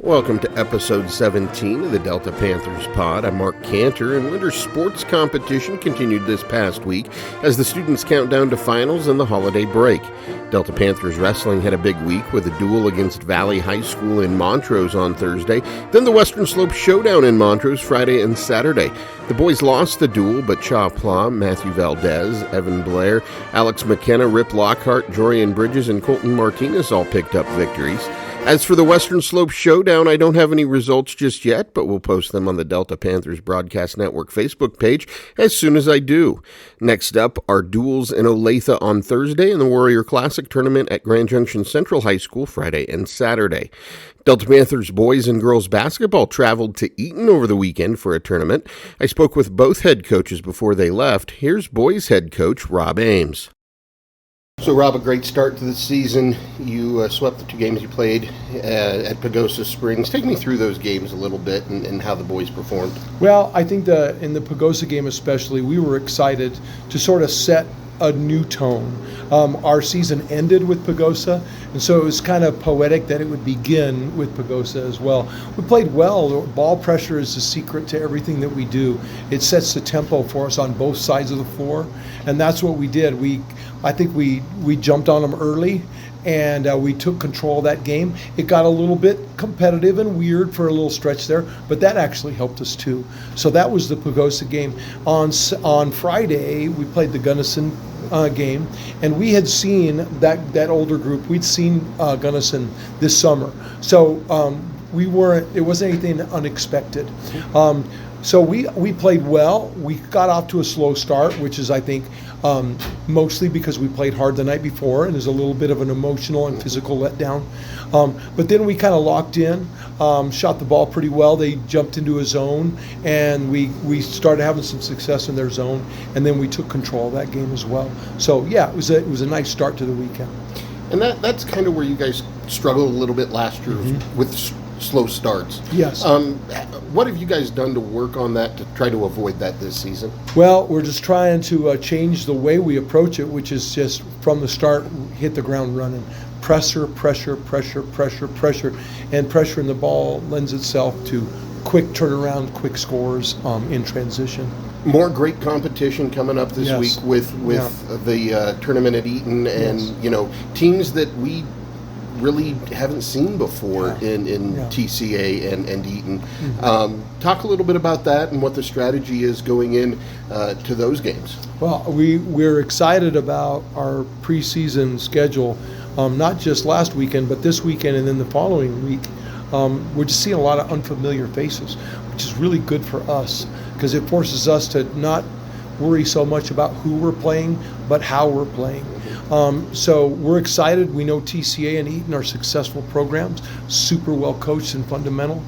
Welcome to episode 17 of the Delta Panthers Pod. I'm Mark Cantor, and winter sports competition continued this past week as the students count down to finals and the holiday break. Delta Panthers wrestling had a big week with a duel against Valley High School in Montrose on Thursday, then the Western Slope Showdown in Montrose Friday and Saturday. The boys lost the duel, but Cha Pla, Matthew Valdez, Evan Blair, Alex McKenna, Rip Lockhart, Jorian Bridges, and Colton Martinez all picked up victories. As for the Western Slope Showdown, I don't have any results just yet, but we'll post them on the Delta Panthers Broadcast Network Facebook page as soon as I do. Next up are duels in Olathe on Thursday and the Warrior Classic tournament at Grand Junction Central High School Friday and Saturday. Delta Panthers boys and girls basketball traveled to Eaton over the weekend for a tournament. I spoke with both head coaches before they left. Here's boys head coach Rob Ames. So, Rob, a great start to the season. You swept the two games you played at Pagosa Springs. Take me through those games a little bit and how the boys performed. Well, I think in the Pagosa game especially, we were excited to sort of set a new tone. Our season ended with Pagosa, and so it was kind of poetic that it would begin with Pagosa as well. We played well. Ball pressure is the secret to everything that we do. It sets the tempo for us on both sides of the floor, and that's what we did. I think we jumped on them early, and we took control of that game. It got a little bit competitive and weird for a little stretch there, but that actually helped us too. So that was the Pagosa game. On Friday, we played the Gunnison game, and we had seen that older group. We'd seen Gunnison this summer, so it wasn't anything unexpected. So we played well. We got off to a slow start, which is, I think, mostly because we played hard the night before, and there's a little bit of an emotional and physical letdown. But then we kind of locked in, shot the ball pretty well. They jumped into a zone, and we started having some success in their zone, and then we took control of that game as well. So yeah, it was a nice start to the weekend. And that's kind of where you guys struggled a little bit last year with slow starts. Yes. What have you guys done to work on that to try to avoid that this season? Well, we're just trying to change the way we approach it, which is just from the start, hit the ground running. Pressure, pressure, pressure, pressure, pressure. And pressure in the ball lends itself to quick turnaround, quick scores in transition. More great competition coming up this week with the tournament at Eaton and teams that we really haven't seen before in TCA and Eaton. Talk a little bit about that and what the strategy is going in to those games. Well, we're excited about our preseason schedule, not just last weekend, but this weekend and then the following week. We're just seeing a lot of unfamiliar faces, which is really good for us because it forces us to not worry so much about who we're playing, but how we're playing. So we're excited. We know TCA and Eaton are successful programs, super well coached and fundamental.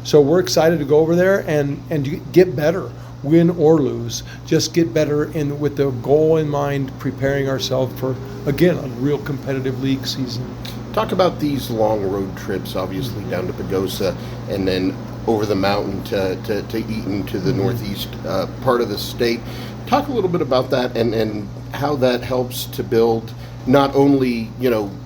So we're excited to go over there and get better, win or lose. Just get better with the goal in mind, preparing ourselves for, again, a real competitive league season. Talk about these long road trips, obviously down to Pagosa and then over the mountain to Eaton, to the northeast part of the state. Talk a little bit about that and how that helps to build, not only,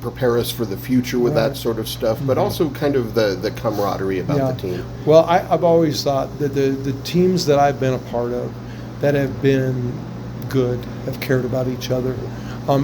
prepare us for the future with that sort of stuff, but also kind of the camaraderie about the team. Well, I've always thought that the teams that I've been a part of that have been good have cared about each other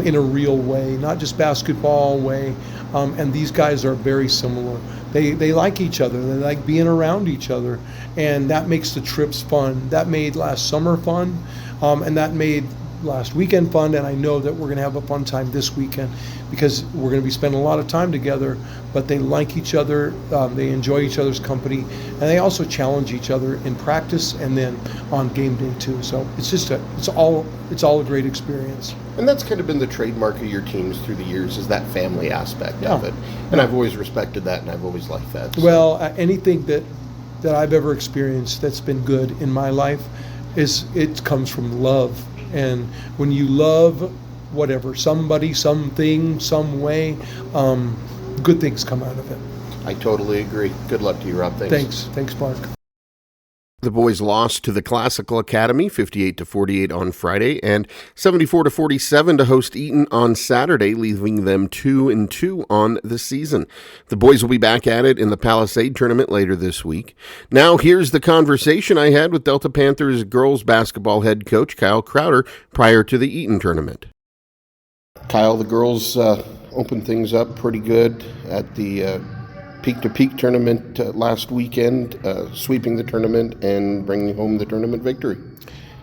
in a real way, not just basketball way. And these guys are very similar. They like each other. They like being around each other. And that makes the trips fun. That made last summer fun. And that made last weekend fun. And I know that we're going to have a fun time this weekend because we're going to be spending a lot of time together. But they like each other. They enjoy each other's company. And they also challenge each other in practice and then on game day too. So it's all a great experience. And that's kind of been the trademark of your teams through the years, is that family aspect of it. And I've always respected that, and I've always liked that. So. Well, anything that I've ever experienced that's been good in my life it comes from love. And when you love whatever, somebody, something, some way, good things come out of it. I totally agree. Good luck to you, Rob. Thanks. Thanks, Mark. The boys lost to the Classical Academy 58-48 on Friday and 74-47 to host Eaton on Saturday, leaving them 2-2 on the season. The boys will be back at it in the Palisade tournament later this week. Now here's the conversation I had with Delta Panthers girls basketball head coach Kyle Crowder prior to the Eaton tournament. Kyle, the girls opened things up pretty good at the peak-to-peak tournament last weekend, sweeping the tournament and bringing home the tournament victory.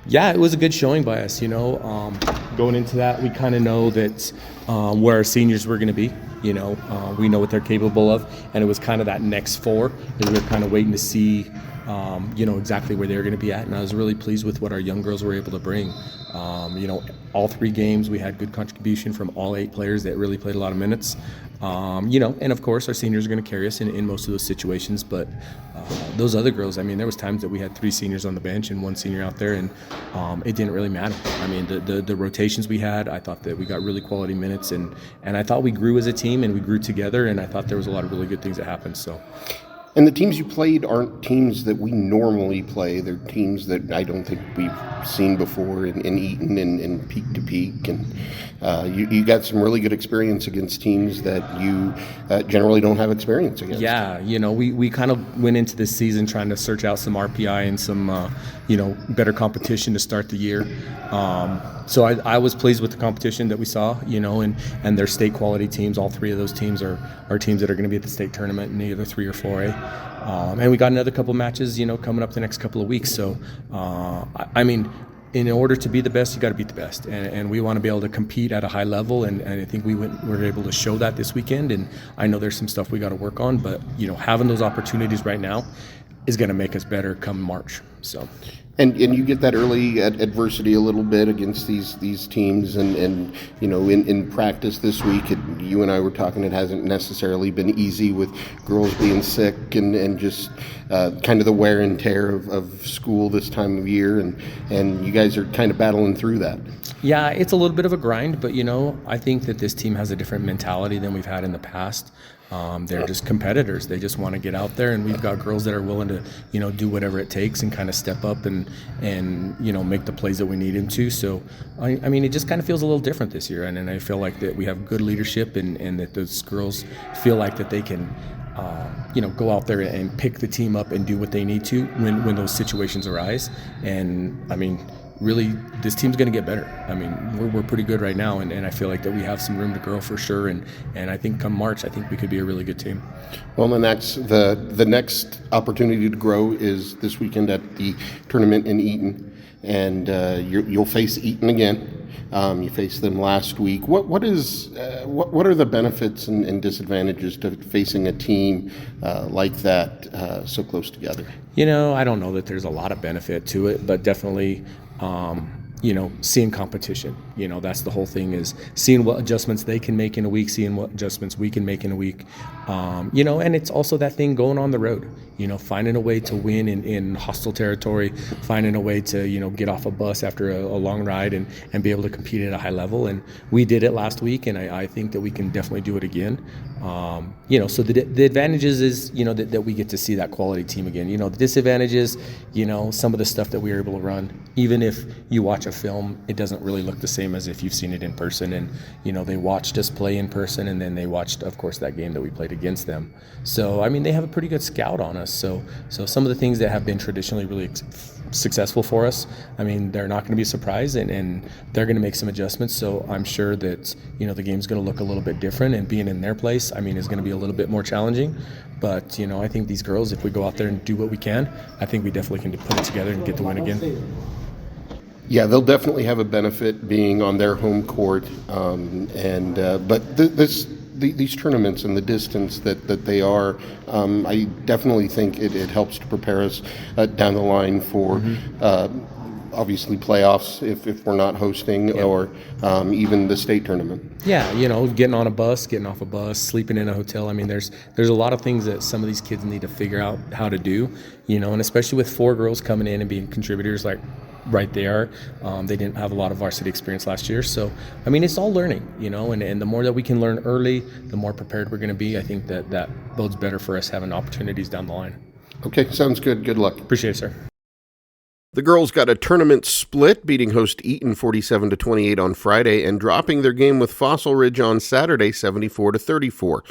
Yeah, it was a good showing by us. Going into that, we kind of know that where our seniors were going to be. We know what they're capable of, and it was kind of that next four that we were kind of waiting to see, exactly where they were going to be at. And I was really pleased with what our young girls were able to bring. All 3 games we had good contribution from all 8 players that really played a lot of minutes. And of course our seniors are going to carry us in most of those situations, but those other girls, there was times that we had 3 seniors on the bench and 1 senior out there, and it didn't really matter. The rotations we had, I thought that we got really quality minutes, and I thought we grew as a team and we grew together, and I thought there was a lot of really good things that happened. So. And the teams you played aren't teams that we normally play. They're teams that I don't think we've seen before in Eaton and peak to peak. And you got some really good experience against teams that you generally don't have experience against. Yeah, we kind of went into this season trying to search out some RPI and some, better competition to start the year. So I was pleased with the competition that we saw, and their state quality teams. All 3 of those teams are teams that are going to be at the state tournament in either 3 or 4A. And we got another couple matches, coming up the next couple of weeks. So, in order to be the best, you got to beat the best, and we want to be able to compete at a high level, and I think we were able to show that this weekend. And I know there's some stuff we got to work on, but having those opportunities right now is going to make us better come March. So. And you get that early adversity a little bit against these teams, and in practice this week, you and I were talking, it hasn't necessarily been easy with girls being sick and just kind of the wear and tear of school this time of year, and you guys are kind of battling through that. Yeah, it's a little bit of a grind, but I think that this team has a different mentality than we've had in the past. They're just competitors. They just want to get out there, and we've got girls that are willing to, do whatever it takes and kind of step up and make the plays that we need them to. So, it just kind of feels a little different this year, and I feel like that we have good leadership, and that those girls feel like that they can, go out there and pick the team up and do what they need to when those situations arise. And really, this team's going to get better. We're pretty good right now, and I feel like that we have some room to grow for sure. And I think come March, I think we could be a really good team. Well, the next opportunity to grow is this weekend at the tournament in Eaton, and you'll face Eaton again. You faced them last week. What are the benefits and disadvantages to facing a team like that so close together? I don't know that there's a lot of benefit to it, but definitely seeing competition. That's the whole thing, is seeing what adjustments they can make in a week, seeing what adjustments we can make in a week. And it's also that thing going on the road, finding a way to win in hostile territory, finding a way to, get off a bus after a long ride and be able to compete at a high level. And we did it last week, and I think that we can definitely do it again. So the advantages is, that we get to see that quality team again. The disadvantages, some of the stuff that we were able to run, even if you watch a film, it doesn't really look the same as if you've seen it in person. And, they watched us play in person, and then they watched, of course, that game that we played against them. So, they have a pretty good scout on us. So some of the things that have been traditionally really successful for us, they're not going to be surprised, and they're going to make some adjustments. So I'm sure that, the game's going to look a little bit different, and being in their place, is going to be a little bit more challenging. But, I think these girls, if we go out there and do what we can, I think we definitely can put it together and get the win again. Yeah, they'll definitely have a benefit being on their home court, but these tournaments and the distance that they are, I definitely think it helps to prepare us down the line for obviously playoffs if we're not hosting, or even the state tournament. Yeah, getting on a bus, getting off a bus, sleeping in a hotel. There's a lot of things that some of these kids need to figure out how to do, and especially with 4 girls coming in and being contributors like right there. They didn't have a lot of varsity experience last year. So, it's all learning, and the more that we can learn early, the more prepared we're going to be. I think that bodes better for us having opportunities down the line. Okay, sounds good. Good luck. Appreciate it, sir. The girls got a tournament split, beating host Eaton 47-28 on Friday and dropping their game with Fossil Ridge on Saturday 74-34.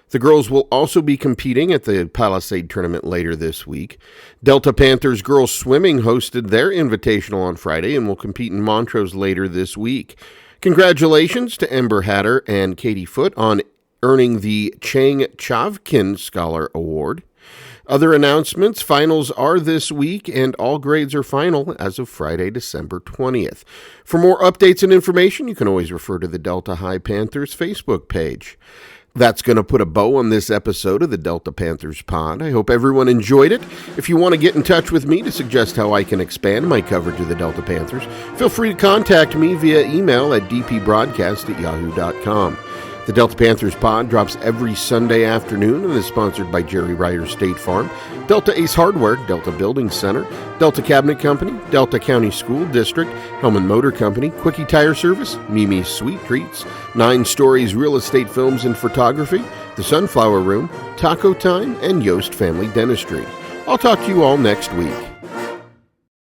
The girls will also be competing at the Palisade tournament later this week. Delta Panthers girls swimming hosted their invitational on Friday and will compete in Montrose later this week. Congratulations to Ember Hatter and Katie Foote on earning the Chang Chavkin Scholar Award. Other announcements: finals are this week, and all grades are final as of Friday, December 20th. For more updates and information, you can always refer to the Delta High Panthers Facebook page. That's going to put a bow on this episode of the Delta Panthers Pod. I hope everyone enjoyed it. If you want to get in touch with me to suggest how I can expand my coverage of the Delta Panthers, feel free to contact me via email at dpbroadcast@yahoo.com. The Delta Panthers Pod drops every Sunday afternoon and is sponsored by Jerry Ryder State Farm, Delta Ace Hardware, Delta Building Center, Delta Cabinet Company, Delta County School District, Hellman Motor Company, Quickie Tire Service, Mimi's Sweet Treats, 9 Stories Real Estate Films and Photography, The Sunflower Room, Taco Time, and Yost Family Dentistry. I'll talk to you all next week.